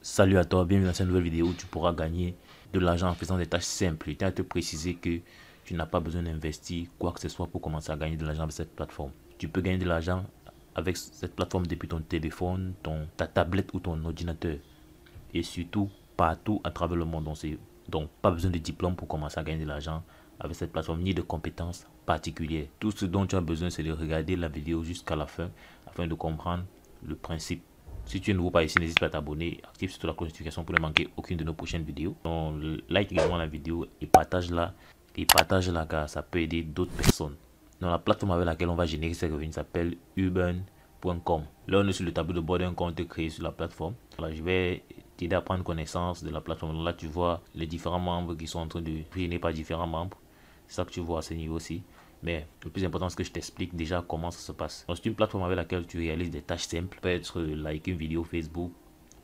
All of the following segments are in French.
Salut à toi, bienvenue dans cette nouvelle vidéo où tu pourras gagner de l'argent en faisant des tâches simples. Je tiens à te préciser que tu n'as pas besoin d'investir quoi que ce soit pour commencer à gagner de l'argent avec cette plateforme. Tu peux gagner de l'argent avec cette plateforme depuis ton téléphone, ta tablette ou ton ordinateur. Et surtout partout à travers le monde. Donc pas besoin de diplôme pour commencer à gagner de l'argent avec cette plateforme, ni de compétences particulières. Tout ce dont tu as besoin, c'est de regarder la vidéo jusqu'à la fin afin de comprendre le principe. Si tu es nouveau par ici, n'hésite pas à t'abonner, active surtout la cloche de notification pour ne manquer aucune de nos prochaines vidéos. Donc, like également la vidéo et partage-la. Car ça peut aider d'autres personnes. Donc, la plateforme avec laquelle on va générer ces revenus s'appelle uburn.com. Là, on est sur le tableau de bord d'un compte créé sur la plateforme. Voilà, je vais t'aider à prendre connaissance de la plateforme. Donc, là, tu vois les différents membres qui sont en train de générer par différents membres. C'est ça que tu vois à ce niveau-ci. Mais le plus important, c'est que je t'explique déjà comment ça se passe. Donc, c'est une plateforme avec laquelle tu réalises des tâches simples. Ça peut être liker une vidéo Facebook,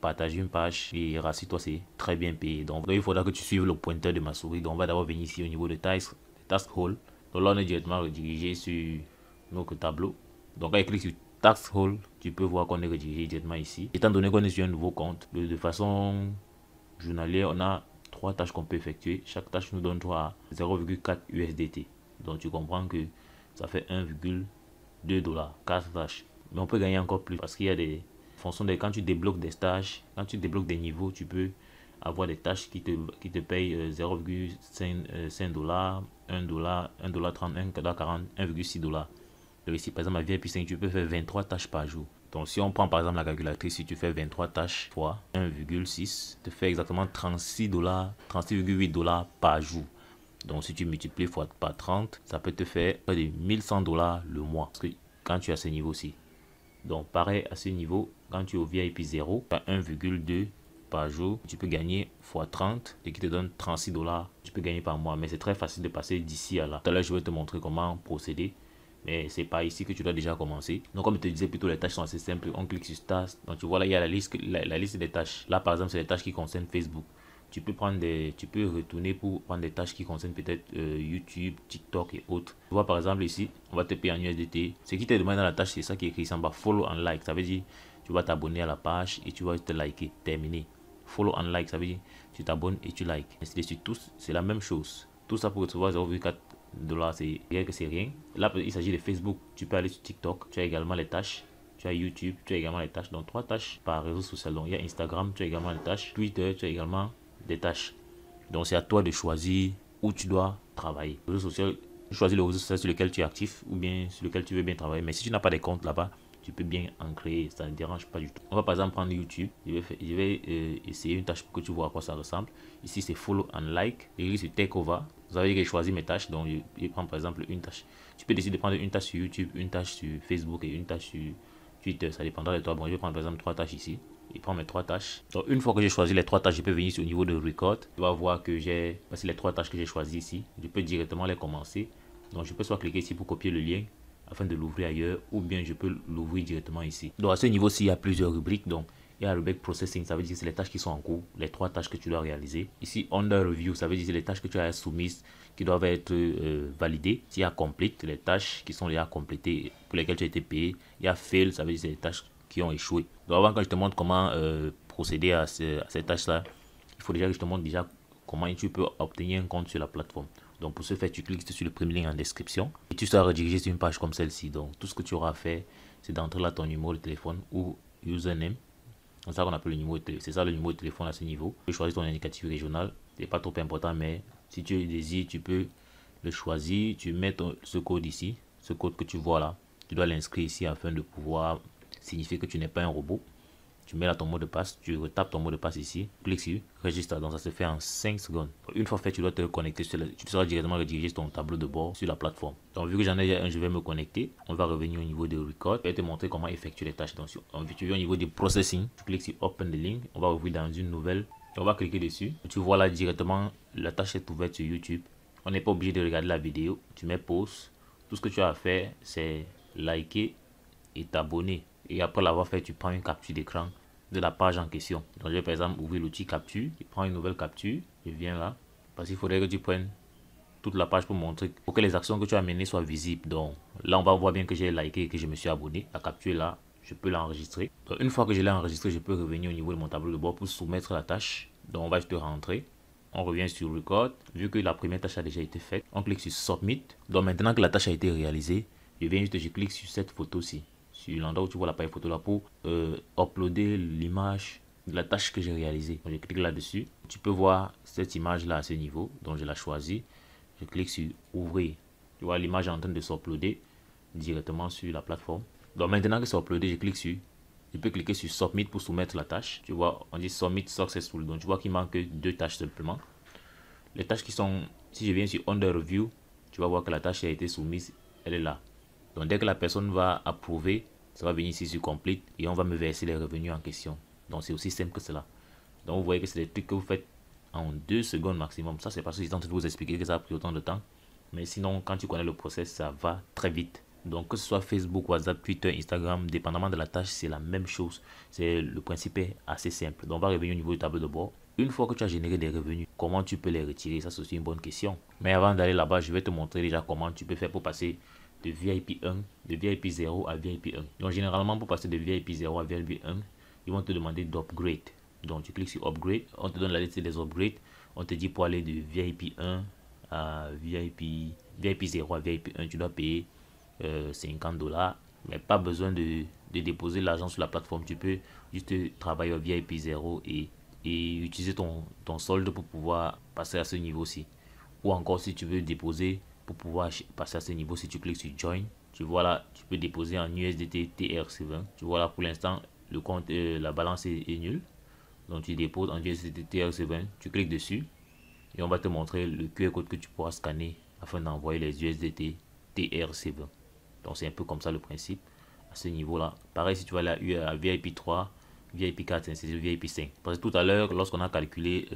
partager une page et rassure-toi, c'est très bien payé. Donc, il faudra que tu suives le pointeur de ma souris. Donc, on va d'abord venir ici au niveau de Task Hall. Donc, là, on est directement redirigé sur notre tableau. Donc, quand tu cliques sur Task Hall, tu peux voir qu'on est redirigé directement ici. Étant donné qu'on est sur un nouveau compte, de façon journalière, on a 3 tâches qu'on peut effectuer. Chaque tâche nous donne 0,4 USDT. Donc tu comprends que ça fait 1,2 $, 4 tâches. Mais on peut gagner encore plus parce qu'il y a des fonctions de quand tu débloques des stages, quand tu débloques des niveaux, tu peux avoir des tâches qui te payent 0,5 $, 1 $, 1 $30, 1 $40, 1,6 $. Donc ici par exemple à VIP 5 tu peux faire 23 tâches par jour. Donc si on prend par exemple la calculatrice, si tu fais 23 tâches fois 1,6, te fait exactement 36 $, 36,8 $ par jour. Donc si tu multiplies par 30, ça peut te faire près de 1100 $ le mois. Parce que quand tu es à ce niveau-ci. Donc pareil à ce niveau, quand tu es au VIP 0, tu as 1,2 par jour. Tu peux gagner x 30 et qui te donne 36 $. Tu peux gagner par mois. Mais c'est très facile de passer d'ici à là. Tout à l'heure, je vais te montrer comment procéder. Mais c'est pas ici que tu dois déjà commencer. Donc comme je te disais, plutôt les tâches sont assez simples. On clique sur Tasks. Donc tu vois là, il y a la liste des tâches. Là par exemple, c'est les tâches qui concernent Facebook. Tu peux retourner pour prendre des tâches qui concernent peut-être YouTube, TikTok et autres. Tu vois par exemple ici, on va te payer en USDT. Ce qui te demande dans la tâche, c'est ça qui est écrit ici en bas, follow and like. Ça veut dire tu vas t'abonner à la page et tu vas te liker. Terminé. Follow and like, ça veut dire tu t'abonnes et tu likes. Ainsi de suite, tous, c'est la même chose. Tout ça pour recevoir 0,4 $, c'est rien que c'est rien. Là, il s'agit de Facebook. Tu peux aller sur TikTok. Tu as également les tâches. Tu as YouTube. Tu as également les tâches. Donc 3 tâches par réseau social. Donc il y a Instagram. Tu as également les tâches. Twitter. Tu as également des tâches. Donc c'est à toi de choisir où tu dois travailler. Le réseau social, choisis le réseau social sur lequel tu es actif ou bien sur lequel tu veux bien travailler. Mais si tu n'as pas de compte là-bas, tu peux bien en créer, ça ne dérange pas du tout. On va par exemple prendre YouTube. Je vais essayer une tâche pour que tu vois à quoi ça ressemble. Ici c'est follow and like. Et ici c'est take over. Vous avez que choisir mes tâches. Donc je prends par exemple une tâche. Tu peux décider de prendre une tâche sur YouTube, une tâche sur Facebook et une tâche sur Twitter. Ça dépendra de toi. Bon, je vais prendre par exemple 3 tâches ici. Il prend mes 3 tâches. Donc une fois que j'ai choisi les 3 tâches, je peux venir sur le niveau de record. Tu vas voir que voici les 3 tâches que j'ai choisies ici. Je peux directement les commencer. Donc je peux soit cliquer ici pour copier le lien afin de l'ouvrir ailleurs, ou bien je peux l'ouvrir directement ici. Donc à ce niveau-ci, il y a plusieurs rubriques. Donc il y a la rubrique processing, ça veut dire que c'est les tâches qui sont en cours, les 3 tâches que tu dois réaliser. Ici under review, ça veut dire que c'est les tâches que tu as soumises qui doivent être validées. Il y a complete, les tâches qui sont déjà complétées pour lesquelles tu as été payé. Il y a fail, ça veut dire que c'est les tâches qui ont échoué. Donc avant que je te montre comment procéder à ces tâches-là, il faut déjà que je te montre déjà comment tu peux obtenir un compte sur la plateforme. Donc pour ce faire, tu cliques sur le premier lien en description et tu seras redirigé sur une page comme celle-ci. Donc tout ce que tu auras à faire, c'est d'entrer là ton numéro de téléphone ou username. C'est ça qu'on appelle le numéro de téléphone. C'est ça le numéro de téléphone à ce niveau. Tu peux choisir ton indicatif régional. C'est pas trop important, mais si tu le désires, tu peux le choisir. Tu mets ce code ici, ce code que tu vois là. Tu dois l'inscrire ici afin de pouvoir signifier que tu n'es pas un robot. Tu mets là ton mot de passe, tu retapes ton mot de passe ici, clique sur registre, donc ça se fait en 5 secondes. Une fois fait, tu dois te connecter, tu seras directement redirigé sur ton tableau de bord sur la plateforme. Donc vu que j'en ai déjà un, je vais me connecter. On va revenir au niveau de record. Je vais te montrer comment effectuer les tâches. Donc tu viens au niveau du processing, tu cliques sur open the link, on va ouvrir dans une nouvelle. On va cliquer dessus. Tu vois là directement, la tâche est ouverte sur YouTube. On n'est pas obligé de regarder la vidéo. Tu mets pause. Tout ce que tu as à faire, c'est liker et t'abonner. Et après l'avoir fait, tu prends une capture d'écran de la page en question. Donc je vais par exemple ouvrir l'outil capture, je prends une nouvelle capture, je viens là, parce qu'il faudrait que tu prennes toute la page pour montrer, pour que les actions que tu as menées soient visibles. Donc là on va voir bien que j'ai liké et que je me suis abonné. La capture est là, je peux l'enregistrer. Donc, une fois que je l'ai enregistré, je peux revenir au niveau de mon tableau de bord pour soumettre la tâche. Donc on va juste rentrer. On revient sur Record. Vu que la première tâche a déjà été faite, on clique sur Submit. Donc maintenant que la tâche a été réalisée, je clique sur cette photo-ci, sur l'endroit où tu vois l'appareil photo là pour uploader l'image de la tâche que j'ai réalisée. Donc je clique là-dessus. Tu peux voir cette image là à ce niveau. Donc je la choisis. Je clique sur Ouvrir. Tu vois l'image est en train de s'uploader directement sur la plateforme. Donc maintenant que c'est uploadé, je peux cliquer sur Submit pour soumettre la tâche. Tu vois, on dit Submit Successful. Donc tu vois qu'il manque 2 tâches simplement. Les tâches qui sont, si je viens sur Under Review, tu vas voir que la tâche a été soumise, elle est là. Donc dès que la personne va approuver, ça va venir ici sur Complete et on va me verser les revenus en question. Donc c'est aussi simple que cela. Donc vous voyez que c'est des trucs que vous faites en 2 secondes maximum. Ça c'est parce que j'étais en train de vous expliquer que ça a pris autant de temps. Mais sinon, quand tu connais le process, ça va très vite. Donc que ce soit Facebook, WhatsApp, Twitter, Instagram, dépendamment de la tâche, c'est la même chose. Le principe est assez simple. Donc on va revenir au niveau du tableau de bord. Une fois que tu as généré des revenus, comment tu peux les retirer? Ça c'est aussi une bonne question. Mais avant d'aller là-bas, je vais te montrer déjà comment tu peux faire pour passer de VIP 1, de VIP 0 à VIP 1. Donc généralement pour passer de VIP 0 à VIP 1, ils vont te demander d'upgrade. Donc tu cliques sur Upgrade, on te donne la liste des upgrades. On te dit pour aller de VIP 1 à VIP 0 à VIP 1, tu dois payer $50, mais pas besoin de déposer l'argent sur la plateforme. Tu peux juste travailler au VIP 0 et utiliser ton solde pour pouvoir passer à ce niveau-ci. Ou encore si tu veux déposer pour pouvoir passer à ce niveau, si tu cliques sur Join, tu vois là, tu peux déposer en USDT TRC20. Tu vois là, pour l'instant, le compte, la balance est nulle. Donc tu déposes en USDT TRC20, tu cliques dessus et on va te montrer le QR code que tu pourras scanner afin d'envoyer les USDT TRC20. Donc c'est un peu comme ça le principe à ce niveau là. Pareil si tu vas aller à VIP 3, VIP 4, ainsi de VIP 5. Parce que tout à l'heure lorsqu'on a calculé,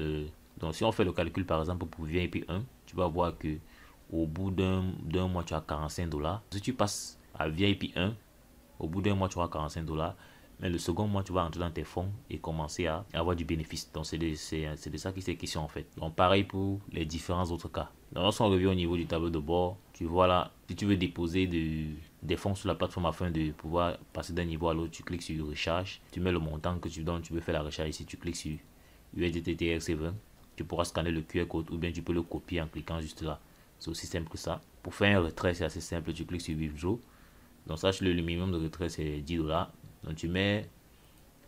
donc si on fait le calcul par exemple pour VIP 1, tu vas voir que au bout d'un mois tu as $45. Si tu passes à VIP 1, au bout d'un mois tu auras $45. Mais le second mois, tu vas entrer dans tes fonds et commencer à avoir du bénéfice. Donc, c'est de ça qu'il s'est question en fait. Donc, pareil pour les différents autres cas. Donc, lorsqu'on revient au niveau du tableau de bord, tu vois là, si tu veux déposer des fonds sur la plateforme afin de pouvoir passer d'un niveau à l'autre, tu cliques sur Recharge. Tu mets le montant que tu donnes, tu veux faire la recharge ici, tu cliques sur USDT TRC20. Tu pourras scanner le QR code ou bien tu peux le copier en cliquant juste là. C'est aussi simple que ça. Pour faire un retrait, c'est assez simple. Tu cliques sur Withdraw. Donc, sache le minimum de retrait, c'est $10. Donc tu mets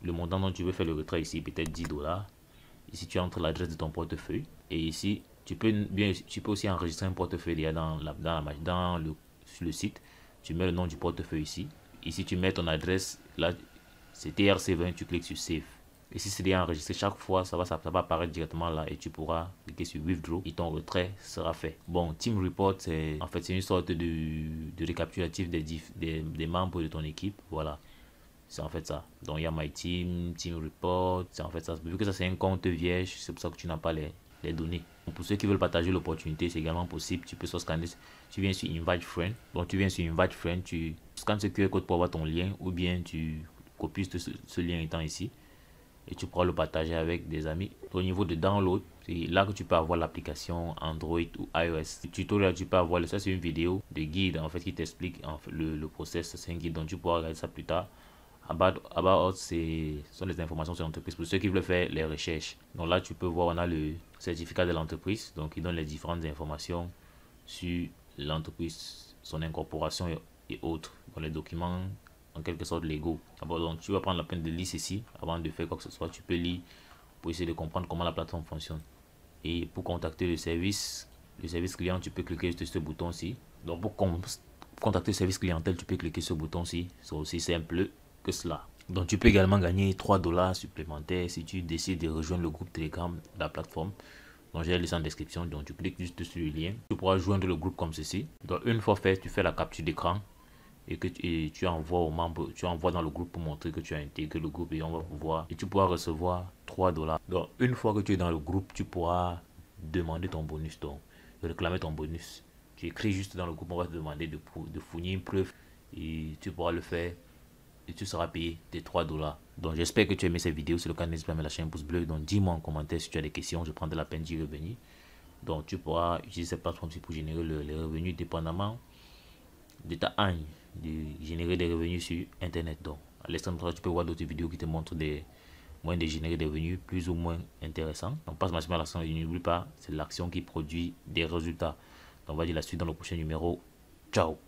le montant dont tu veux faire le retrait ici, peut-être $10. Ici tu entres l'adresse de ton portefeuille. Et ici tu peux aussi enregistrer un portefeuille sur le site. Tu mets le nom du portefeuille ici. Ici tu mets ton adresse. Là c'est TRC20, tu cliques sur Save. Et si c'est déjà enregistré, chaque fois ça va apparaître directement là et tu pourras cliquer sur Withdraw et ton retrait sera fait. Bon, Team Report, c'est une sorte de récapitulatif des membres de ton équipe. Voilà. C'est en fait ça. Donc il y a My Team, Team Report, c'est en fait ça. Vu que ça c'est un compte vierge, c'est pour ça que tu n'as pas les données. Donc, pour ceux qui veulent partager l'opportunité, c'est également possible. Tu peux scanner, tu viens sur Invite Friend. Donc tu viens sur Invite Friend, tu scannes ce QR code pour avoir ton lien ou bien tu copies ce lien étant ici et tu pourras le partager avec des amis. Au niveau de download, c'est là que tu peux avoir l'application Android ou iOS. Le tutoriel, tu peux avoir, ça c'est une vidéo de guide en fait qui t'explique en fait, le process. C'est un guide donc tu pourras regarder ça plus tard. About Us, ce sont les informations sur l'entreprise pour ceux qui veulent faire les recherches. Donc là, tu peux voir, on a le certificat de l'entreprise. Donc, il donne les différentes informations sur l'entreprise, son incorporation et autres. Dans les documents, en quelque sorte, légaux. Donc, tu vas prendre la peine de lire ceci avant de faire quoi que ce soit. Tu peux lire pour essayer de comprendre comment la plateforme fonctionne. Et pour contacter le service client, tu peux cliquer sur ce bouton-ci. Donc, pour contacter le service clientèle, tu peux cliquer sur ce bouton-ci. C'est aussi simple que cela. Donc tu peux également gagner $3 supplémentaires si tu décides de rejoindre le groupe Telegram de la plateforme. Donc j'ai laissé en description, donc tu cliques juste sur le lien. Tu pourras joindre le groupe comme ceci. Donc une fois fait, tu fais la capture d'écran et tu envoies aux membres, tu envoies dans le groupe pour montrer que tu as intégré le groupe et on va pouvoir, et tu pourras recevoir $3. Donc une fois que tu es dans le groupe, tu pourras demander ton bonus, donc réclamer ton bonus. Tu écris juste dans le groupe, on va te demander de fournir une preuve et tu pourras le faire. Et tu seras payé tes $3. Donc j'espère que tu as aimé cette vidéo. Si c'est le cas, n'hésite pas à mettre la chaîne pouce bleu. Donc dis-moi en commentaire si tu as des questions. Je prendrai la peine d'y revenir. Donc tu pourras utiliser cette plateforme pour générer les revenus dépendamment de ta haine de générer des revenus sur internet. Donc À l'extrême droite, tu peux voir d'autres vidéos qui te montrent des moyens de générer des revenus plus ou moins intéressants. Donc passe massivement à l'action et n'oublie pas, c'est l'action qui produit des résultats. Donc on va dire la suite dans le prochain numéro. Ciao.